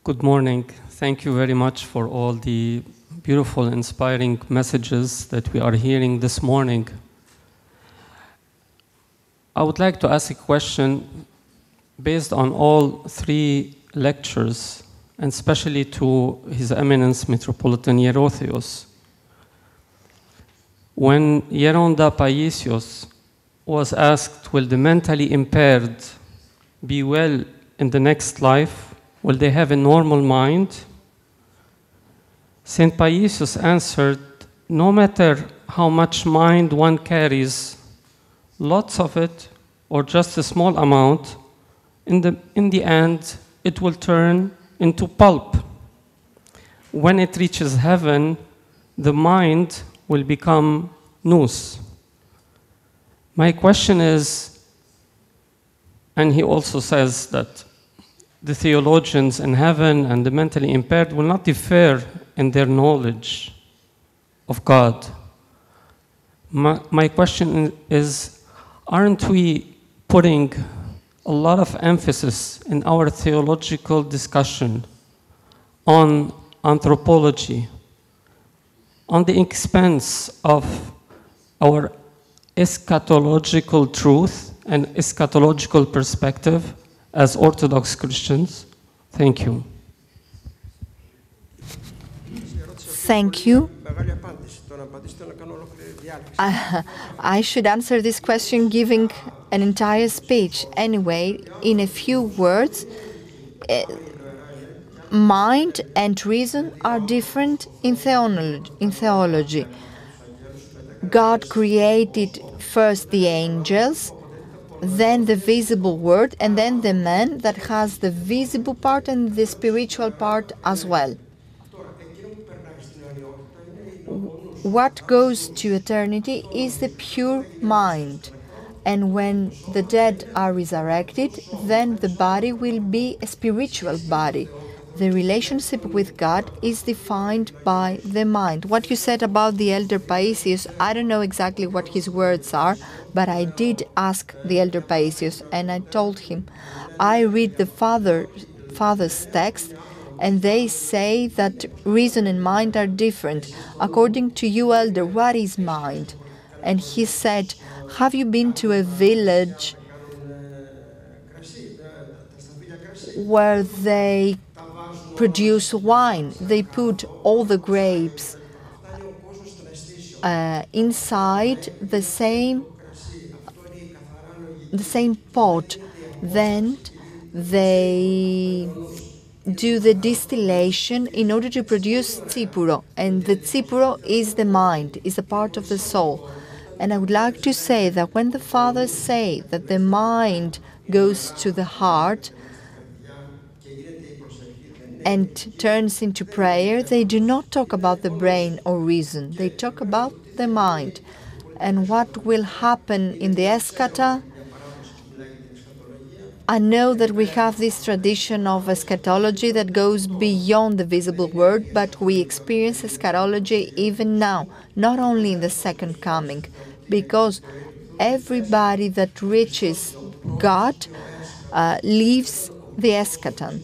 Good morning. Thank you very much for all the beautiful, inspiring messages that we are hearing this morning. I would like to ask a question based on all three lectures, and especially to His Eminence Metropolitan Ierotheos. When Ierotheos was asked, will the mentally impaired be well in the next life? Will they have a normal mind? Saint Ayios answered, no matter how much mind one carries, lots of it or just a small amount, in the end, it will turn into pulp. When it reaches heaven, the mind will become nous. My question is, and he also says that the theologians in heaven and the mentally impaired will not differ in their knowledge of God. My question is, aren't we putting a lot of emphasis in our theological discussion on anthropology, on the expense of our eschatological truth and eschatological perspective as Orthodox Christians? Thank you. Thank you. I should answer this question giving an entire speech. Anyway, in a few words, mind and reason are different in theology. God created first the angels, then the visible world, and then the man that has the visible part and the spiritual part as well. What goes to eternity is the pure mind. And when the dead are resurrected, then the body will be a spiritual body. The relationship with God is defined by the mind. What you said about the elder Paisios, I don't know exactly what his words are, but I did ask the elder Paisios, and I told him, I read the Father's text, and they say that reason and mind are different. According to you, elder, what is mind? And he said, have you been to a village where they produce wine? They put all the grapes inside the same pot. Then they do the distillation in order to produce tsipuro, and the tsipuro is the mind, is a part of the soul. And I would like to say that when the fathers say that the mind goes to the heart and turns into prayer, they do not talk about the brain or reason. They talk about the mind. And what will happen in the eschata? I know that we have this tradition of eschatology that goes beyond the visible world, but we experience eschatology even now, not only in the second coming, because everybody that reaches God leaves the eschaton.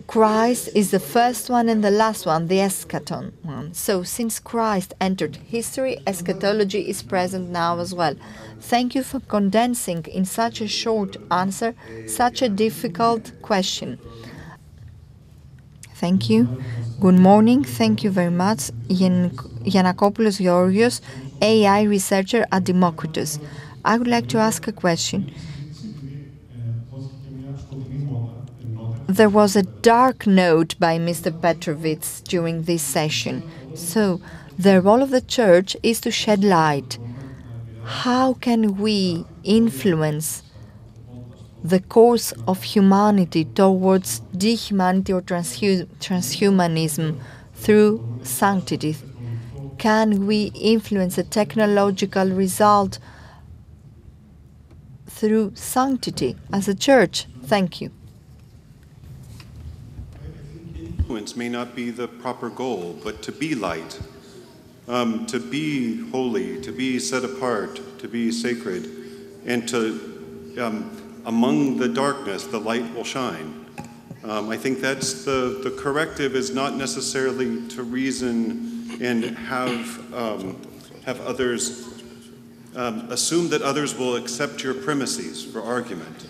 Christ is the first one and the last one, the eschaton one. So since Christ entered history, eschatology is present now as well. Thank you for condensing in such a short answer such a difficult question. Thank you. Good morning. Thank you very much. Giannakopoulos Georgios, AI researcher at Democritus. I would like to ask a question. There was a dark note by Mr. Petrovic during this session. So the role of the Church is to shed light. How can we influence the course of humanity towards dehumanity or transhumanism through sanctity? Can we influence a technological result through sanctity as a Church? Thank you. Influence may not be the proper goal, but to be light, to be holy, to be set apart, to be sacred, and to, among the darkness, the light will shine. I think that's the corrective is not necessarily to reason and have others assume that others will accept your premises for argument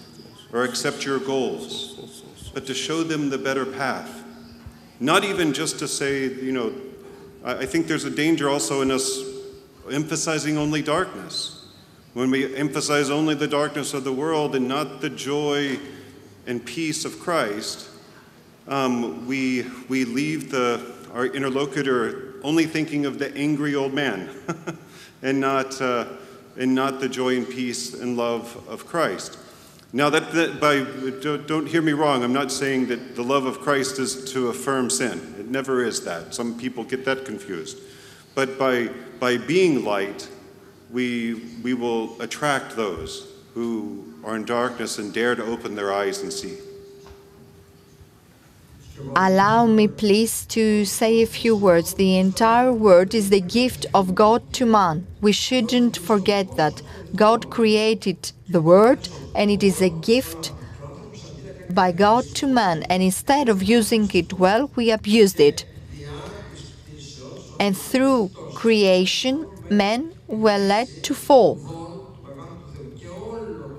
or accept your goals, but to show them the better path. Not even just to say, I think there's a danger also in us emphasizing only darkness. When we emphasize only the darkness of the world and not the joy and peace of Christ, we leave our interlocutor only thinking of the angry old man and not the joy and peace and love of Christ. Now, don't hear me wrong, I'm not saying that the love of Christ is to affirm sin. It never is that. Some people get that confused. But by being light, we will attract those who are in darkness and dare to open their eyes and see. Allow me, please, to say a few words. The entire world is the gift of God to man. We shouldn't forget that. God created the world, and it is a gift by God to man. And instead of using it well, we abused it. And through creation, men were led to fall.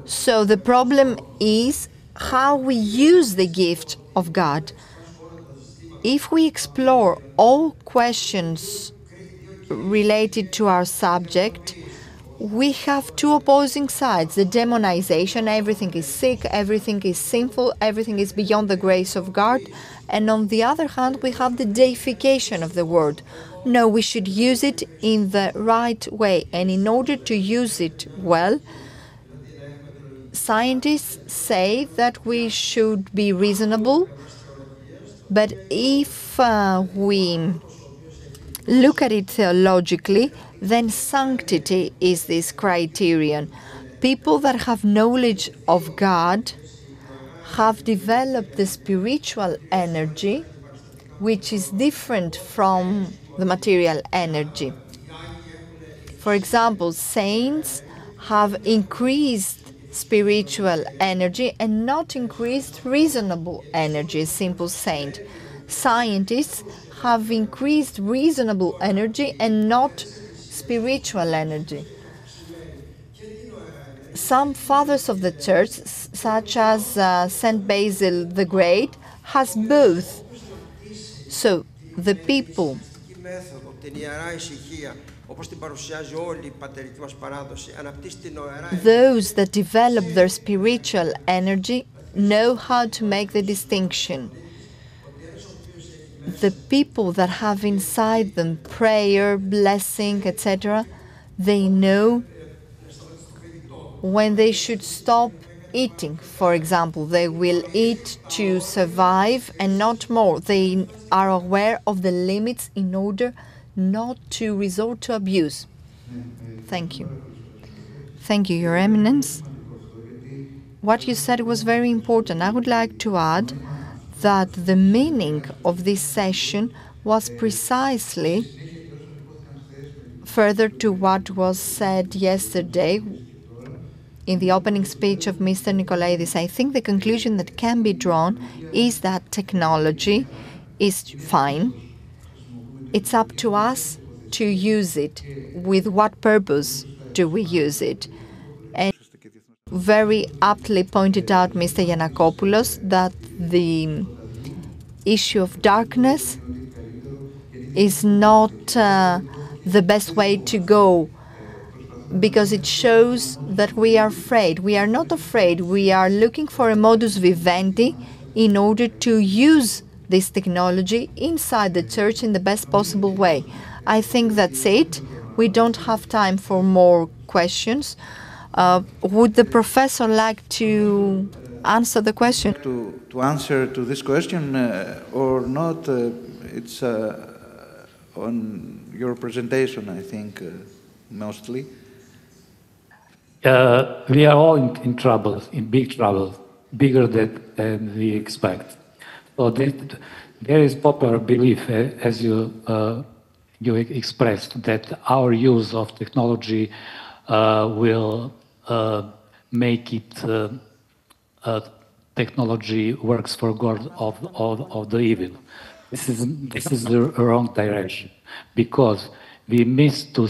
So the problem is how we use the gift of God. If we explore all questions related to our subject, we have two opposing sides. The demonization, everything is sick, everything is sinful, everything is beyond the grace of God. And on the other hand, we have the deification of the word. No, we should use it in the right way. And in order to use it well, scientists say that we should be reasonable. But if we look at it theologically, then sanctity is this criterion. People that have knowledge of God have developed the spiritual energy, which is different from the material energy. For example, saints have increased spiritual energy and not increased reasonable energy, a simple saint. Scientists have increased reasonable energy and not spiritual energy. Some fathers of the church, such as Saint Basil the Great, has both. So the people those that develop their spiritual energy know how to make the distinction. The people that have inside them prayer, blessing, etc., they know when they should stop eating. For example, they will eat to survive and not more. They are aware of the limits in order not to resort to abuse. Thank you. Thank you, Your Eminence. What you said was very important. I would like to add that the meaning of this session was precisely further to what was said yesterday in the opening speech of Mr. Nikolaidis. I think the conclusion that can be drawn is that technology is fine. It's up to us to use it. With what purpose do we use it? And very aptly pointed out Mr. Yiannakopoulos that the issue of darkness is not the best way to go, because it shows that we are afraid. We are not afraid. We are looking for a modus vivendi in order to use this technology inside the church in the best possible way. I think that's it. We don't have time for more questions. Would the professor like to answer the question? To answer to this question or not, it's on your presentation, I think, mostly. We are all in trouble, in big trouble, bigger than we expect. So there is popular belief, as you expressed, that our use of technology will make it technology works for God of the evil. This is the wrong direction, because we miss to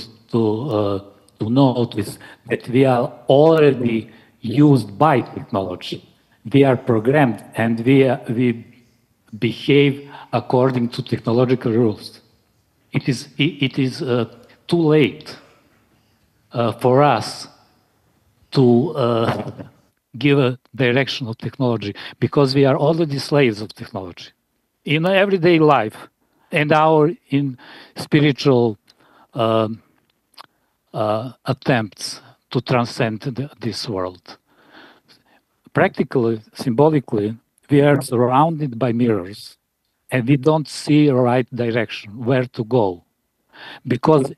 notice that we are already used by technology. We are programmed, and we behave according to technological rules. It is too late for us to give a direction of technology, because we are already slaves of technology in everyday life and in spiritual attempts to transcend this world. Practically, symbolically, we are surrounded by mirrors, and we don't see a right direction, where to go. Because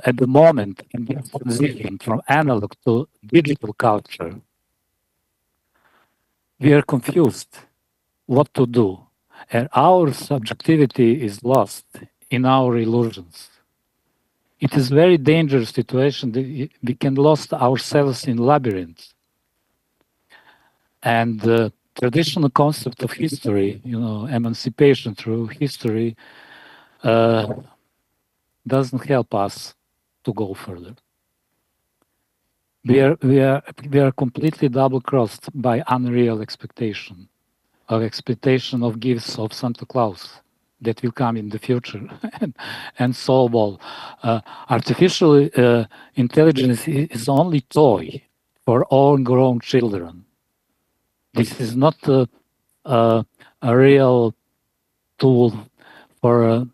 at the moment, in the transition from analog to digital culture, we are confused what to do, and our subjectivity is lost in our illusions. It is a very dangerous situation. We can lose ourselves in labyrinths. And the traditional concept of history, emancipation through history, doesn't help us to go further. We are completely double-crossed by unreal expectation of gifts of Santa Claus that will come in the future, and solve all. Artificial intelligence is only toy for all grown children. This is not a real tool for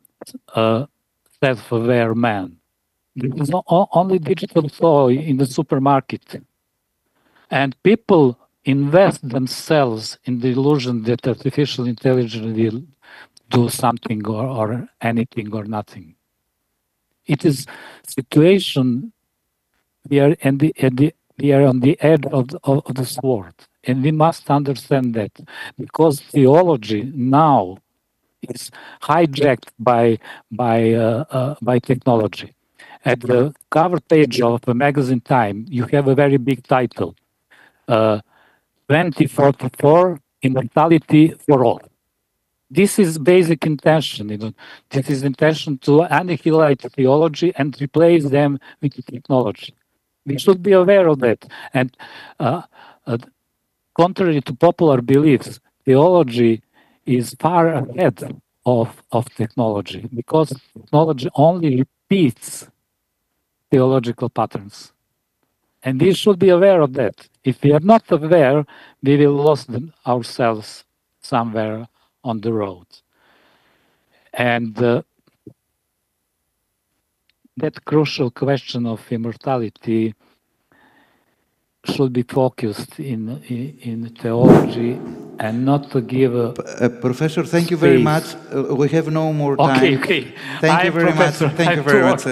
a self-aware man. This is only digital toy in the supermarket. And people invest themselves in the illusion that artificial intelligence will do something or anything or nothing. It is situation we are on the edge of the sword, and we must understand that, because theology now is hijacked by technology. At the cover page of the magazine Time, you have a very big title: 2044 Immortality for All. This is basic intention. This is intention to annihilate theology and replace them with technology. We should be aware of that. And contrary to popular beliefs, theology is far ahead of technology, because technology only repeats theological patterns. And we should be aware of that. If we are not aware, we will lose ourselves somewhere on the road. And that crucial question of immortality should be focused in theology, and not to give a... Professor, thank you very much. We have no more time. Okay. Thank you very much. Thank you very much.